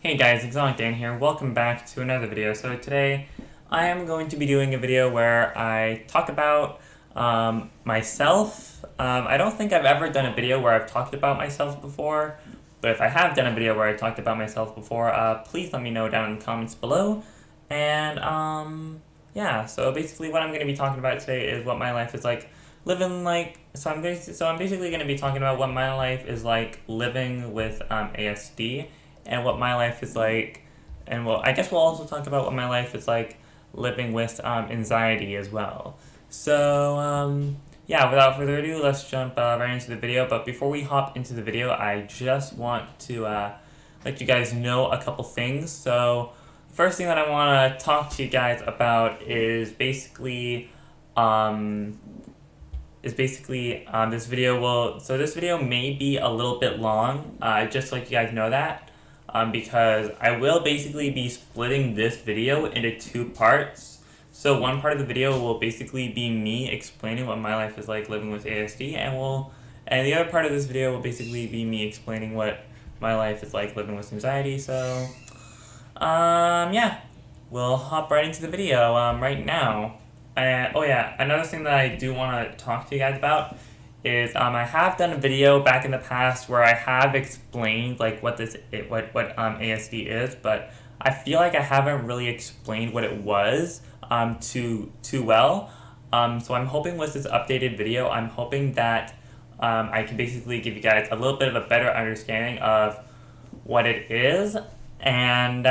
Hey guys, Exotic Dan here. Welcome back to another video. So today I am going to be doing a video where I talk about myself. I don't think I've ever done a video where I've talked about myself before, but if I have done a video where I talked about myself before, please let me know down in the comments below. And yeah, so basically what I'm going to be talking about today is what my life is like living like. So I'm basically going to be talking about what my life is like living with ASD. And what my life is like, and I guess we'll also talk about what my life is like living with anxiety as well. So yeah, without further ado, let's jump right into the video. But before we hop into the video, I just want to let you guys know a couple things. So first thing that I want to talk to you guys about is basically this video this video may be a little bit long, just so you guys know that. Because I will basically be splitting this video into two parts. So one part of the video will basically be me explaining what my life is like living with ASD, and the other part of this video will basically be me explaining what my life is like living with anxiety. So, yeah, we'll hop right into the video right now. And oh yeah, another thing that I do want to talk to you guys about is I have done a video back in the past where I have explained like what ASD is, but I feel like I haven't really explained what it was too well. So I'm hoping with this updated video, I'm hoping that I can basically give you guys a little bit of a better understanding of what it is. And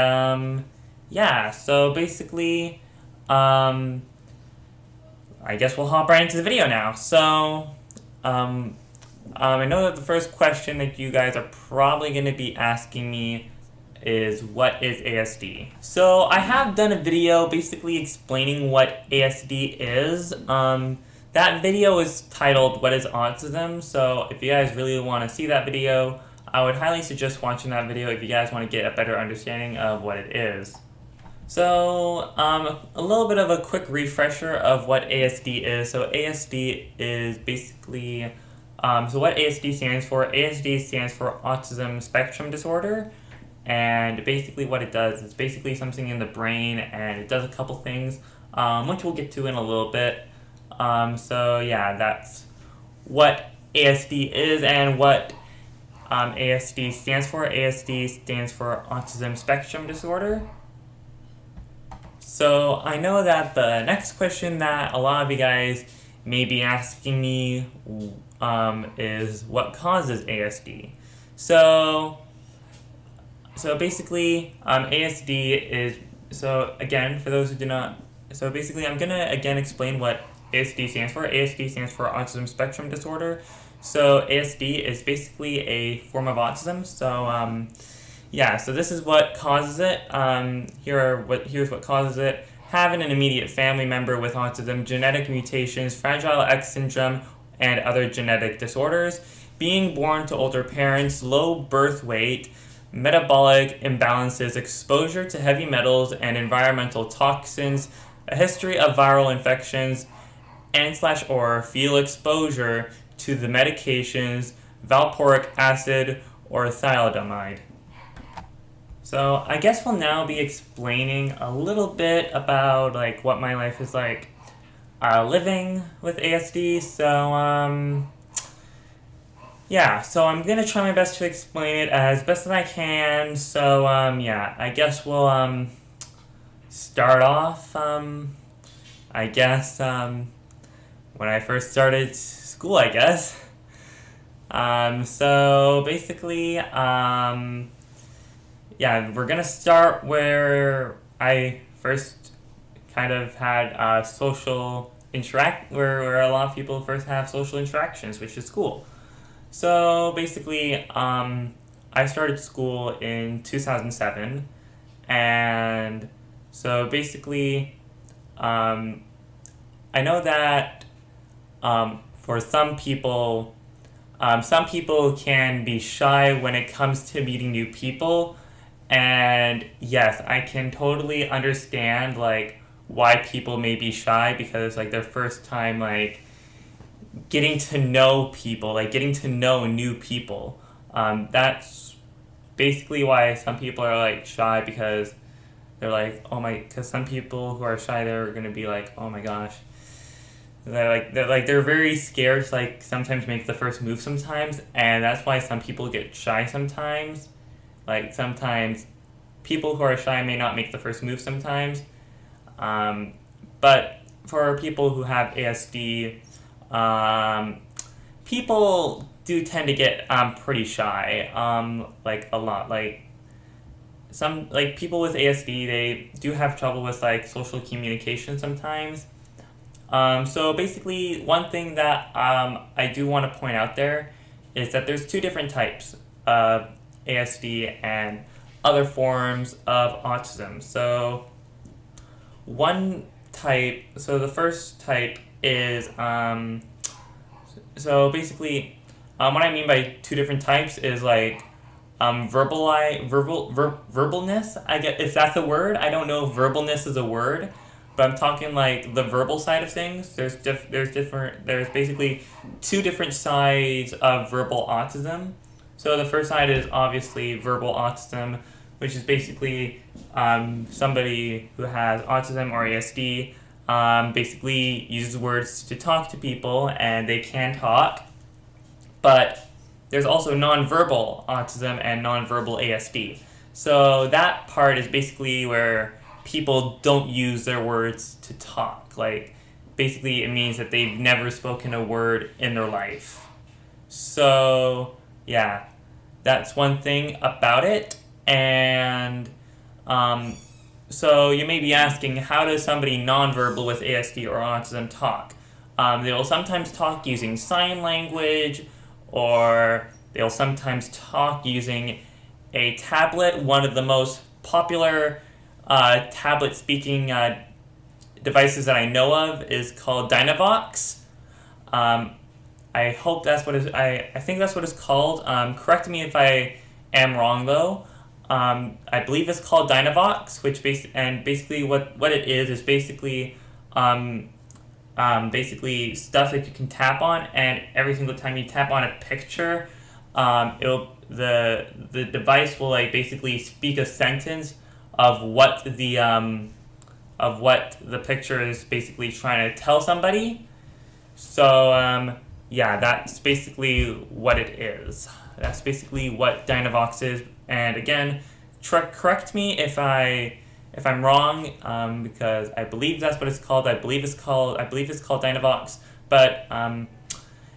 yeah, so basically I guess we'll hop right into the video now. So I know that the first question that you guys are probably going to be asking me is, what is ASD? So I have done a video basically explaining what ASD is. That video is titled, What is Autism? So if you guys really want to see that video, I would highly suggest watching that video if you guys want to get a better understanding of what it is. So, a little bit of a quick refresher of what ASD is. So ASD is basically, so what ASD stands for stands for Autism Spectrum Disorder. And basically what it does is basically something in the brain, and it does a couple things, which we'll get to in a little bit. So yeah, that's what ASD is and what ASD stands for. ASD stands for Autism Spectrum Disorder. So I know that the next question that a lot of you guys may be asking me is, what causes ASD? So basically ASD is, so again, for those who do not, so basically I'm going to again explain what ASD stands for. ASD stands for Autism Spectrum Disorder. So ASD is basically a form of autism. So yeah, so this is what causes it. Here's what causes it. Having an immediate family member with autism, genetic mutations, Fragile X syndrome, and other genetic disorders, being born to older parents, low birth weight, metabolic imbalances, exposure to heavy metals and environmental toxins, a history of viral infections, and/or fetal exposure to the medications valproic acid or thalidomide. So I guess we'll now be explaining a little bit about like what my life is like living with ASD. So yeah, so I'm gonna try my best to explain it as best as I can. So yeah, I guess we'll start off I guess when I first started school, I guess. So basically yeah, we're gonna start where I first kind of had where a lot of people first have social interactions, which is school. So basically, I started school in 2007, and so basically, I know that for some people can be shy when it comes to meeting new people. And yes, I can totally understand like why people may be shy, because it's like their first time like getting to know people, like getting to know new people. That's basically why some people are like shy, because they're like, oh my, because some people who are shy, they're gonna be like, oh my gosh, they're very scared to like sometimes make the first move sometimes, and that's why some people get shy sometimes. Like sometimes people who are shy may not make the first move sometimes, but for people who have ASD, people do tend to get pretty shy, like a lot. Like some like people with ASD, they do have trouble with like social communication sometimes. So basically, one thing that I do want to point out there is that there's two different types of ASD and other forms of autism. So the first type is, so basically, what I mean by two different types is like verbalness. I get if that's a word. I don't know if verbalness is a word, but I'm talking like the verbal side of things. There's basically two different sides of verbal autism. So the first side is obviously verbal autism, which is basically somebody who has autism or ASD basically uses words to talk to people, and they can talk. But there's also nonverbal autism and nonverbal ASD. So that part is basically where people don't use their words to talk. Like, basically it means that they've never spoken a word in their life. So, yeah, that's one thing about it. And so you may be asking, how does somebody nonverbal with ASD or autism talk? They will sometimes talk using sign language, or they'll sometimes talk using a tablet. One of the most popular tablet speaking devices that I know of is called Dynavox. I hope that's what I think that's what it's called. Correct me if I am wrong though. I believe it's called Dynavox, basically what it is basically basically stuff that you can tap on, and every single time you tap on a picture, the device will like basically speak a sentence of what the picture is basically trying to tell somebody. So yeah, that's basically what it is. That's basically what Dynavox is. And again, correct me if I'm wrong, because I believe that's what it's called. I believe it's called Dynavox. But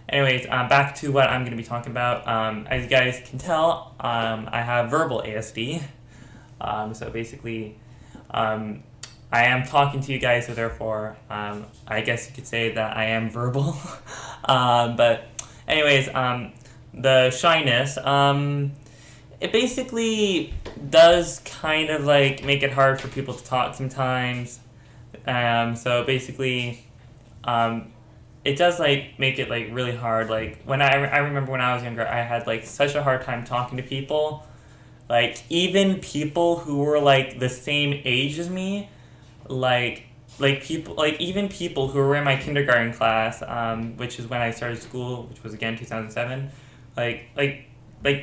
anyways, back to what I'm going to be talking about. As you guys can tell, I have verbal ASD. So basically, I am talking to you guys, so therefore, I guess you could say that I am verbal. But anyways, the shyness, it basically does kind of like make it hard for people to talk sometimes. So basically, it does like make it like really hard. Like when I remember when I was younger, I had like such a hard time talking to people. Like even people who were like the same age as me, even people who were in my kindergarten class, which is when I started school, which was again 2007, like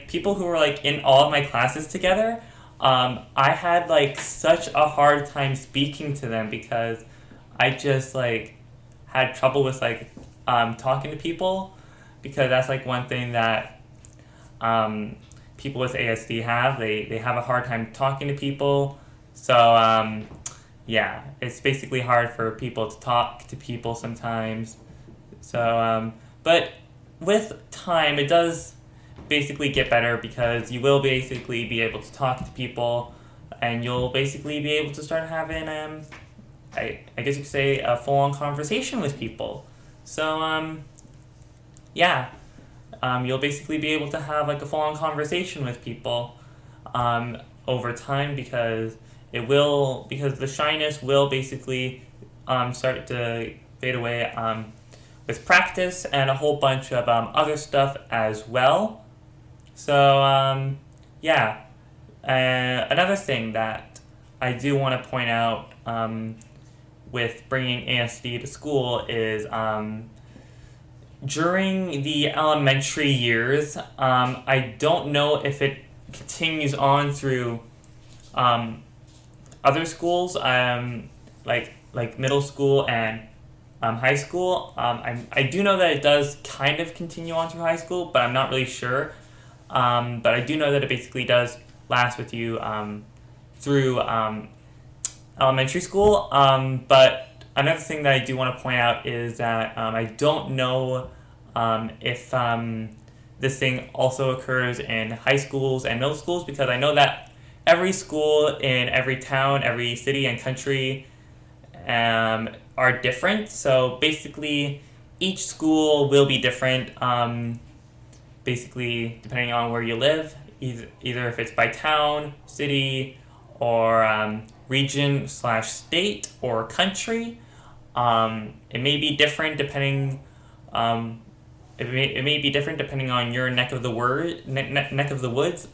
people who were like in all of my classes together, I had like such a hard time speaking to them because I just like had trouble with like talking to people, because that's like one thing that people with ASD have. They have a hard time talking to people. So yeah, it's basically hard for people to talk to people sometimes. So but with time, it does basically get better, because you will basically be able to talk to people, and you'll basically be able to start having I guess you could say a full-on conversation with people. So yeah, you'll basically be able to have like a full-on conversation with people over time, because the shyness will basically start to fade away with practice and a whole bunch of other stuff as well. So yeah, another thing that I do want to point out with bringing ASD to school is during the elementary years, I don't know if it continues on through other schools, like middle school and high school. I do know that it does kind of continue on through high school, but I'm not really sure. But I do know that it basically does last with you through elementary school. But another thing that I do want to point out is that I don't know if this thing also occurs in high schools and middle schools, because I know that every school in every town, every city and country are different. So basically, each school will be different, basically depending on where you live, either if it's by town, city, or region/state or country. It may be different depending. It may be different depending on your neck of the woods.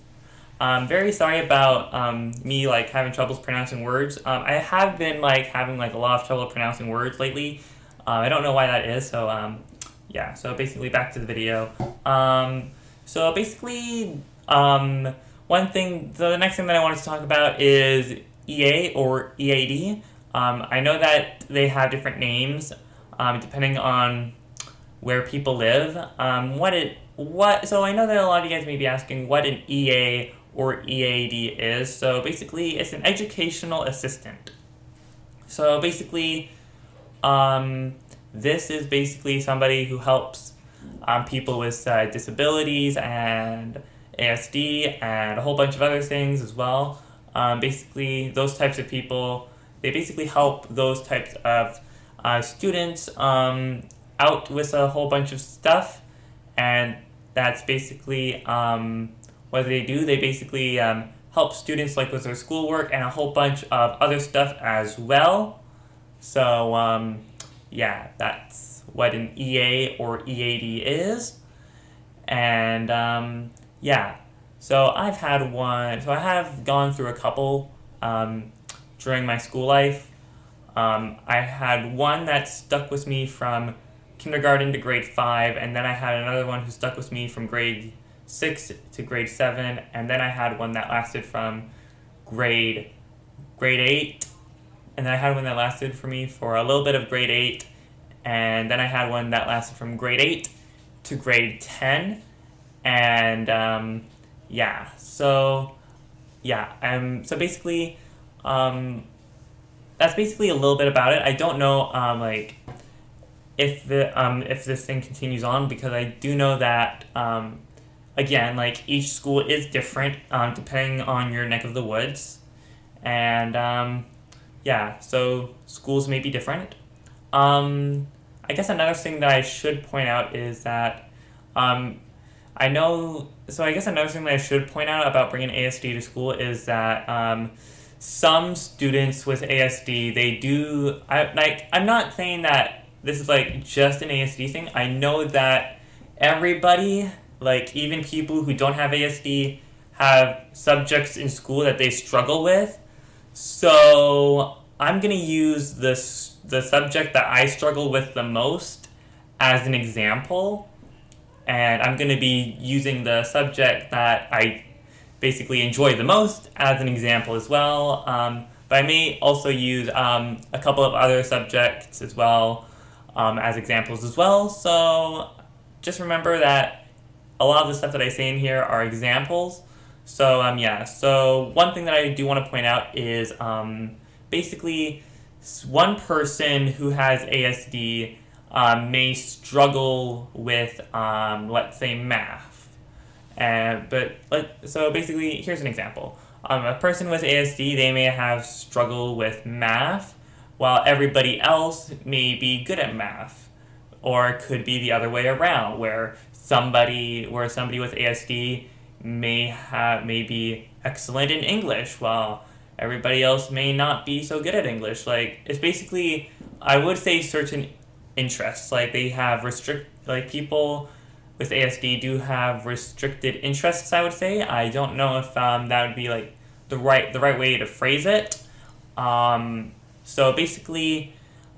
Very sorry about me having troubles pronouncing words. I have been having a lot of trouble pronouncing words lately. I don't know why that is. So yeah. So basically, back to the video. So basically, one thing. The next thing that I wanted to talk about is EA or EAD. I know that they have different names depending on where people live. So I know that a lot of you guys may be asking what an EA or EAD is. So basically, it's an educational assistant. So basically, this is basically somebody who helps people with disabilities and ASD and a whole bunch of other things as well. Basically, those types of people, they basically help those types of students out with a whole bunch of stuff, and that's basically what they do. They basically help students with their schoolwork and a whole bunch of other stuff as well. So yeah, that's what an EA or EAD is. And yeah, so I've had one. So I have gone through a couple during my school life. I had one that stuck with me from kindergarten to grade 5, and then I had another one who stuck with me from grade 6 to grade 7, and then I had one that lasted from grade 8, and then I had one that lasted for me for a little bit of grade 8, and then I had one that lasted from grade 8 to grade 10, and yeah, so yeah, so basically, that's basically a little bit about it. I don't know, if this thing continues on, because I do know that, again, each school is different, depending on your neck of the woods, and, yeah, so schools may be different. I guess another thing that I should point out is that, I guess another thing that I should point out about bringing ASD to school is that, some students with ASD, they do, I'm not saying that this is just an ASD thing. I know that everybody, even people who don't have ASD, have subjects in school that they struggle with. So I'm going to use the subject that I struggle with the most as an example. And I'm going to be using the subject that I basically enjoy the most as an example as well. But I may also use a couple of other subjects as well as examples as well. So just remember that a lot of the stuff that I say in here are examples. So yeah, so one thing that I do want to point out is basically one person who has ASD may struggle with, let's say, math. So basically, here's an example. A person with ASD, they may have struggle with math, while everybody else may be good at math. Or it could be the other way around, where somebody with ASD may be excellent in English, while everybody else may not be so good at English. It's basically, I would say, certain interests. They have people with ASD do have restricted interests, I would say. I don't know if that would be the right way to phrase it. So basically,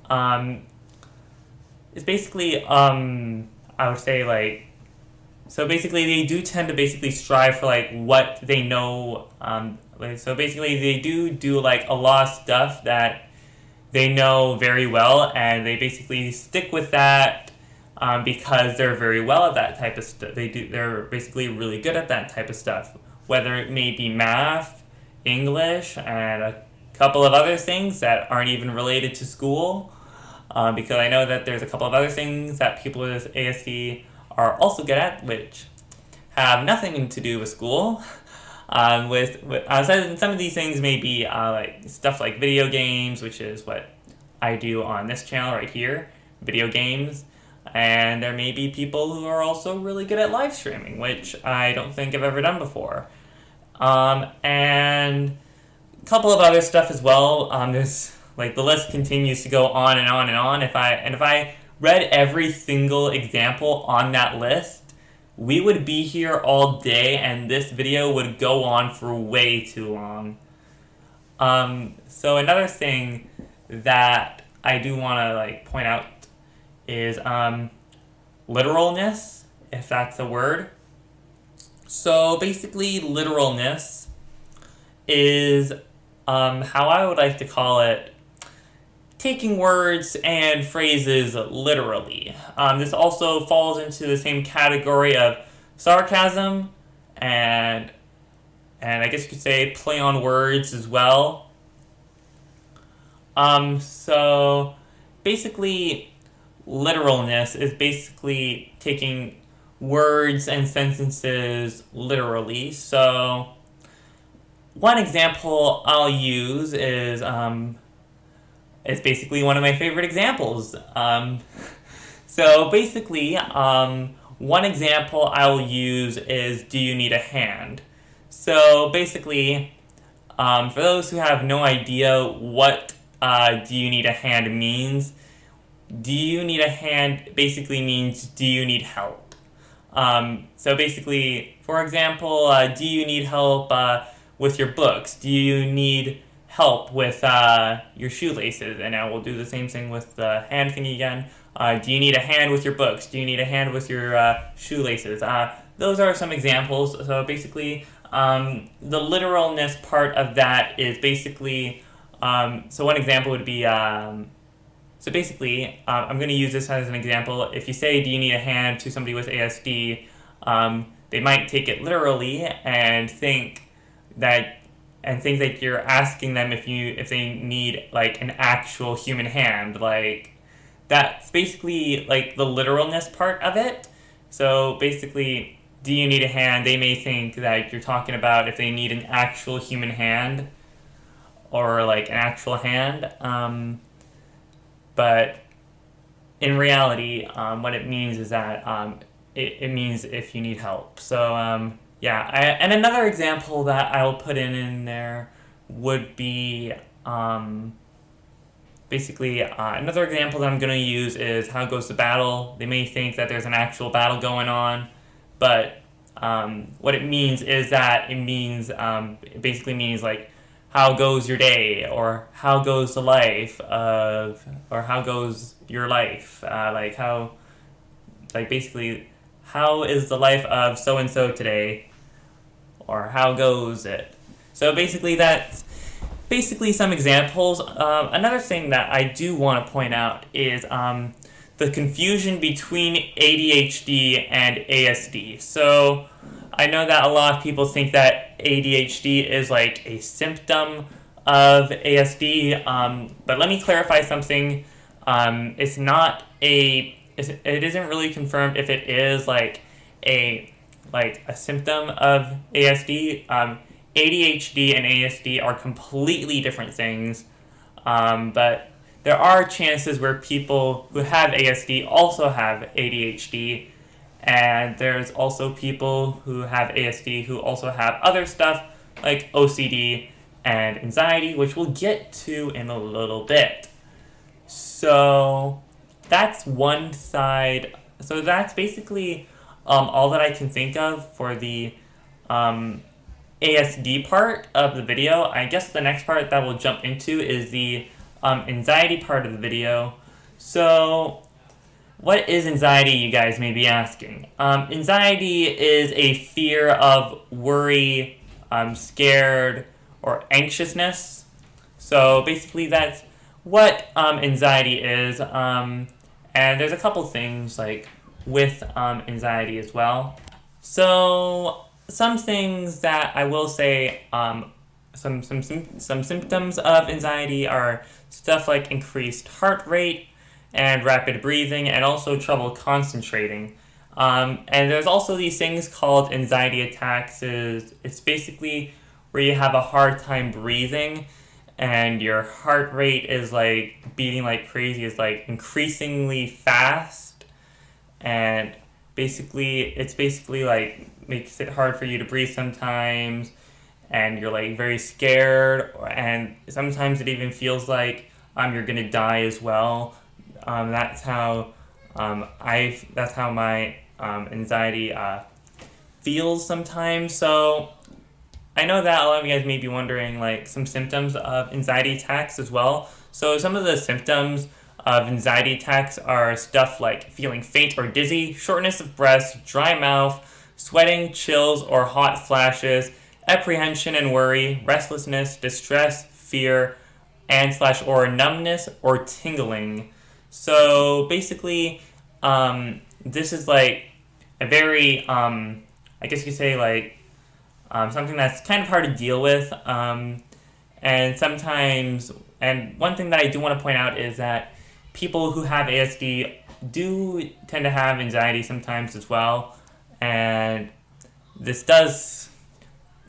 it's basically I would say so basically they do tend to basically strive for like what they know. So basically they do like a lot of stuff that they know very well, and they basically stick with that because they're very well at that type of stuff. They're basically really good at that type of stuff, whether it may be math, English, and a couple of other things that aren't even related to school. Because I know that there's a couple of other things that people with ASD are also good at, which have nothing to do with school. Some of these things may be like stuff like video games, which is what I do on this channel right here, video games. And there may be people who are also really good at live streaming, which I don't think I've ever done before. And a couple of other stuff as well. There's like the list continues to go on and on and on. If I read every single example on that list, we would be here all day, and this video would go on for way too long. So another thing that I do want to like point out is literalness, if that's a word. So basically, literalness is how I would like to call it, taking words and phrases literally. This also falls into the same category of sarcasm and I guess you could say play on words as well. So basically, literalness is basically taking words and sentences literally. So one example I'll use is it's basically one of my favorite examples. So basically, one example I'll use is, do you need a hand? So basically, for those who have no idea what do you need a hand means, do you need a hand basically means, do you need help? So basically, for example, do you need help with your books? Do you need help with your shoelaces? And I will do the same thing with the hand thing again. Do you need a hand with your books? Do you need a hand with your shoelaces? Those are some examples. So basically, the literalness part of that is basically, so one example would be, so basically, I'm going to use this as an example. If you say, do you need a hand to somebody with ASD, they might take it literally and think that you're asking them if they need like an actual human hand. Like that's basically like the literalness part of it. So basically, do you need a hand? They may think that you're talking about if they need an actual human hand or like an actual hand. But in reality, what it means is that it means if you need help. So yeah, and another example that I will put in there would be basically another example that I'm going to use is how goes the battle. They may think that there's an actual battle going on, but what it means is that it basically means like how goes your day, or how goes the life of, or how goes your life, basically how is the life of so and so today, or how goes it. So basically that's some examples. Another thing that I do want to point out is the confusion between ADHD and ASD. So I know that a lot of people think that ADHD is like a symptom of ASD, but let me clarify something. It's not it isn't really confirmed if it is like a symptom of ASD. ADHD and ASD are completely different things, but there are chances where people who have ASD also have ADHD, and there's also people who have ASD who also have other stuff like OCD and anxiety, which we'll get to in a little bit. So that's one side. So that's basically all that I can think of for the ASD part of the video. I guess the next part that we'll jump into is the anxiety part of the video. So what is anxiety, you guys may be asking? Anxiety is a fear of worry, scared, or anxiousness. So basically, that's what anxiety is. And there's a couple things like with anxiety as well. So some things that I will say, some symptoms of anxiety are stuff like increased heart rate and rapid breathing, and also trouble concentrating. And there's also these things called anxiety attacks. It's basically where you have a hard time breathing, and your heart rate is like beating like crazy, is like increasingly fast, and it's basically like makes it hard for you to breathe sometimes, and you're like very scared, and sometimes it even feels like you're gonna die as well. That's how that's how my anxiety feels sometimes. So I know that a lot of you guys may be wondering like some symptoms of anxiety attacks as well. So some of the symptoms of anxiety attacks are stuff like feeling faint or dizzy, shortness of breath, dry mouth, sweating, chills or hot flashes, apprehension and worry, restlessness, distress, fear, and slash or numbness or tingling. So basically, this is like a very, I guess you could say like something that's kind of hard to deal with. And sometimes, and one thing that I do want to point out is that people who have ASD do tend to have anxiety sometimes as well. And this does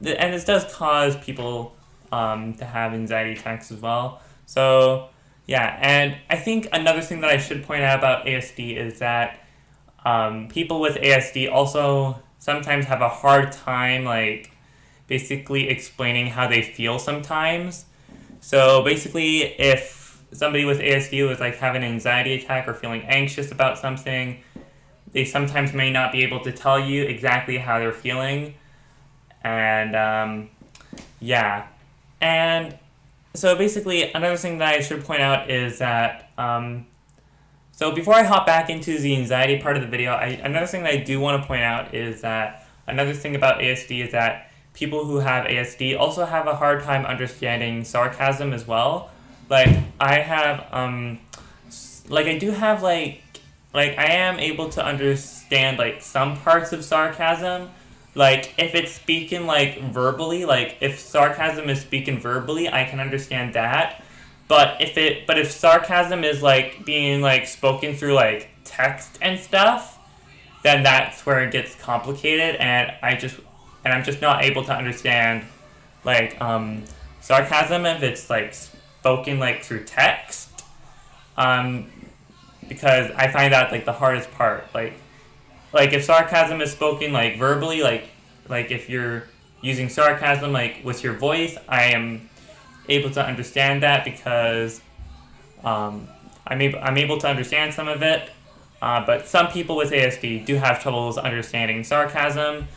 cause people to have anxiety attacks as well. So yeah, and I think another thing that I should point out about ASD is that people with ASD also sometimes have a hard time like basically explaining how they feel sometimes. So basically, if somebody with ASD was like having an anxiety attack or feeling anxious about something, they sometimes may not be able to tell you exactly how they're feeling. And yeah, and so basically another thing that I should point out is that so before I hop back into the anxiety part of the video, another thing that I do want to point out is that another thing about ASD is that people who have ASD also have a hard time understanding sarcasm as well. Like I have like I do have like I am able to understand like some parts of sarcasm. Like if it's speaking like verbally, like if sarcasm is speaking verbally, I can understand that. But if sarcasm is like being like spoken through like text and stuff, then that's where it gets complicated, and I'm just not able to understand like sarcasm if it's like spoken like through text. Because I find that like the hardest part. Like if sarcasm is spoken like verbally, like if you're using sarcasm like with your voice, I am able to understand that because I'm able to understand some of it. But some people with ASD do have troubles understanding sarcasm,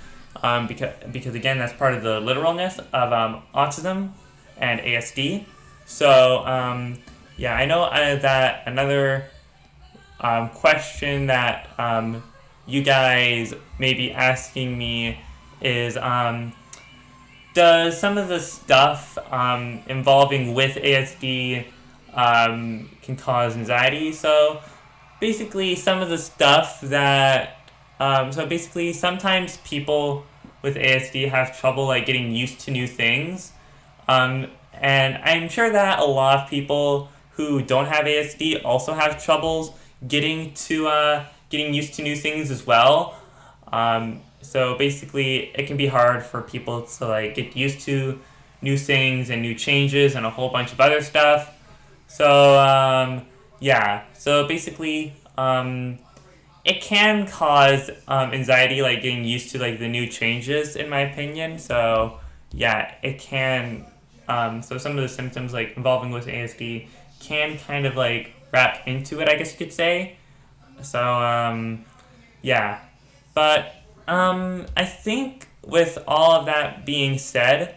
because again that's part of the literalness of autism and ASD. So yeah, I know that another question that you guys may be asking me is does some of the stuff involving with ASD can cause anxiety? So basically some of the stuff that sometimes people with ASD have trouble like getting used to new things, and I'm sure that a lot of people who don't have ASD also have troubles getting used to new things as well. So basically, it can be hard for people to like get used to new things and new changes and a whole bunch of other stuff. So yeah, so basically, it can cause anxiety, like getting used to like the new changes, in my opinion. So yeah, it can. So some of the symptoms like involving with ASD can kind of like wrap into it, I guess you could say. So yeah, but I think with all of that being said,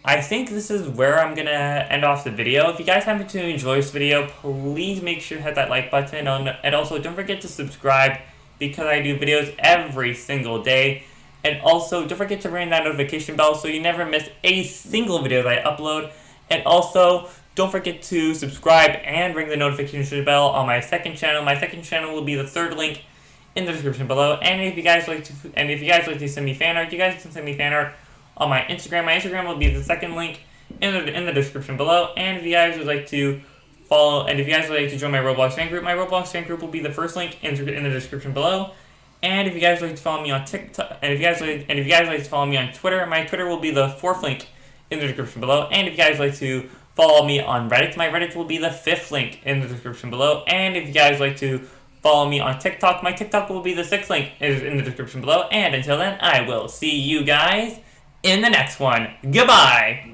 I think this is where I'm gonna end off the video. If you guys happen to enjoy this video, please make sure to hit that like button, and also don't forget to subscribe because I do videos every single day. And also don't forget to ring that notification bell so you never miss a single video that I upload. And also don't forget to subscribe and ring the notification bell on my second channel. My second channel will be the third link in the description below. And if you guys like to send me fan art, you guys can send me fan art on my Instagram. My Instagram will be the second link in the description below. And if you guys would like to follow, and if you guys would like to join my Roblox fan group will be the first link in the description below. And if you guys would like to follow me on TikTok, and if you guys like to follow me on Twitter, my Twitter will be the fourth link in the description below. And if you guys like to follow me on Reddit, my Reddit will be the fifth link in the description below. And if you guys like to follow me on TikTok, my TikTok will be the sixth link in the description below. And until then, I will see you guys in the next one. Goodbye!